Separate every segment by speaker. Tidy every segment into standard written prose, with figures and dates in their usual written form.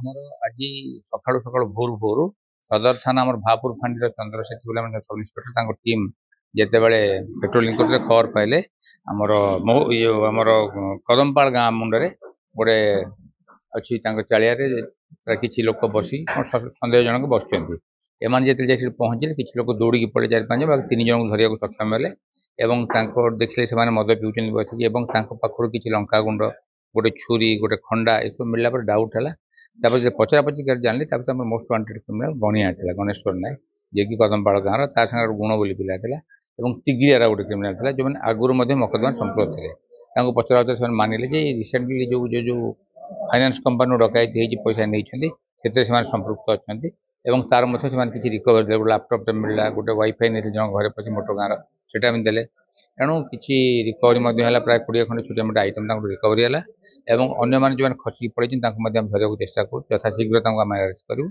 Speaker 1: ଆମର ଆଜି ସକାଳୁ ସକାଳୁ ଭୋରୁ ଭୋରୁ ସଦର ଥାନା ଆମର ଭାପୁର ଫାଣ୍ଡିର ଚନ୍ଦ୍ରଶେଖର ବୋଲି ଆମର ସବ୍ ଇନ୍ସପେକ୍ଟର ତାଙ୍କ ଟିମ୍ ଯେତେବେଳେ ପେଟ୍ରୋଲିଂ କରୁଥିଲେ ଖବର ପାଇଲେ ଆମର ଆମର କଦମପାଳ ଗାଁ ମୁଣ୍ଡରେ ଗୋଟେ ଅଛି ତାଙ୍କ ଚାଳିଆରେ କିଛି ଲୋକ ବସି ସନ୍ଦେହ ଜଣକ ବସିଛନ୍ତି। ଏମାନେ ଯେତେବେଳେ ଯାଇ ସେଠି ପହଞ୍ଚିଲେ କିଛି ଲୋକ ଦୌଡ଼ିକି ପଳେଇ 4-5 ଜଣ 3 ଜଣଙ୍କୁ ଧରିବାକୁ ସକ୍ଷମ ହେଲେ ଏବଂ ତାଙ୍କ ଦେଖିଲେ ସେମାନେ ମଦ ପିଉଛନ୍ତି ବସିକି ଏବଂ ତାଙ୍କ ପାଖରୁ କିଛି ଲଙ୍କା ଗୁଣ୍ଡ ଗୋଟେ ଛୁରୀ ଗୋଟେ ଖଣ୍ଡା ଏସବୁ ମିଳିଲା ପରେ ଡାଉଟ୍ ହେଲା। ତାପରେ ଯେ ପଚରାପଚରି କରି ଜାଣିଲେ ତାପରେ ଆମର ମୋଷ୍ଟ ୱାଣ୍ଟେଡ୍ କ୍ରିମିନାଲ ଗଣିଆ ଥିଲା ଗଣେଶ୍ୱର ନାୟକ ଯିଏକି କଦମପାଳ ଗାଁର ତା ସାଙ୍ଗରେ ଗୁଣ ବୋଲି ପିଲା ଥିଲା ଏବଂ ତିଗିରିଆର ଗୋଟେ କ୍ରିମିନାଲ ଥିଲା ଯେଉଁମାନେ ଆଗରୁ ମଧ୍ୟ ମକଦ୍ଦମା ସମ୍ପୃକ୍ତ ଥିଲେ। ତାଙ୍କୁ ପଚରାଉଚରା ସେମାନେ ମାନିଲେ ଯେ ରିସେଣ୍ଟଲି ଯୋଉ ଫାଇନାନ୍ସ କମ୍ପାନୀରୁ ଡକାୟତି ହେଇଛି ପଇସା ନେଇଛନ୍ତି ସେଥିରେ ସେମାନେ ସମ୍ପୃକ୍ତ ଅଛନ୍ତି ଏବଂ ତାର ମଧ୍ୟ ସେମାନେ କିଛି ରିକଭରି ଦେଲେ ଗୋଟେ ଲାପଟପ୍ଟେ ମିଳିଲା ଗୋଟେ ୱାଇଫାଇ ନେଇଥିଲେ ଜଣଙ୍କ ଘରେ ପଶି ମୋଟର ଗାଁର ସେଇଟା ଆମେ ଦେଲେ ତେଣୁ କିଛି ରିକଭରି ମଧ୍ୟ ହେଲା ପ୍ରାୟ 20 ଖଣ୍ଡେ ଛୋଟିଆ ମୋଟା ଆଇଟମ୍ ତାଙ୍କୁ ରିକଭରି ହେଲା ଏବଂ ଅନ୍ୟମାନେ ଯେଉଁମାନେ ଖସିକି ପଳେଇଛନ୍ତି ତାଙ୍କୁ ମଧ୍ୟ ଆମେ ଧରିବାକୁ ଚେଷ୍ଟା କରୁ ଯଥାଶୀଘ୍ର ତାଙ୍କୁ ଆମେ ଆରେଷ୍ଟ କରିବୁ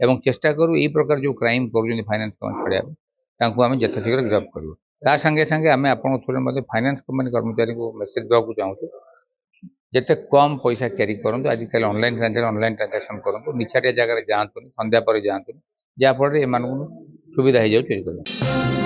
Speaker 1: ଏବଂ ଚେଷ୍ଟା କରୁ ଏଇ ପ୍ରକାର ଯେଉଁ କ୍ରାଇମ୍ କରୁଛନ୍ତି ଫାଇନାନ୍ସ କମ୍ପାନୀ ଛଡ଼ାଇବା ତାଙ୍କୁ ଆମେ ଯଥାଶୀଘ୍ର ଗିରଫ କରିବୁ। ତା ସାଙ୍ଗେ ସାଙ୍ଗେ ଆମେ ଆପଣଙ୍କ ଥ୍ରୁରେ ମଧ୍ୟ ଫାଇନାନ୍ସ କମ୍ପାନୀ କର୍ମଚାରୀଙ୍କୁ ମେସେଜ ଦେବାକୁ ଚାହୁଁଛୁ ଯେତେ କମ୍ ପଇସା କ୍ୟାରି କରନ୍ତୁ ଆଜିକାଲି ଅନଲାଇନ୍ ଟ୍ରାଞ୍ଜାକ୍ସନ୍ କରନ୍ତୁ ନିଛାଟିଆ ଜାଗାରେ ଯାଆନ୍ତୁନି ସନ୍ଧ୍ୟା ପରେ ଯାଆନ୍ତୁନି ଯାହାଫଳରେ ଏମାନଙ୍କୁ ସୁବିଧା ହେଇଯାଉ ଚୋରି କରିବା।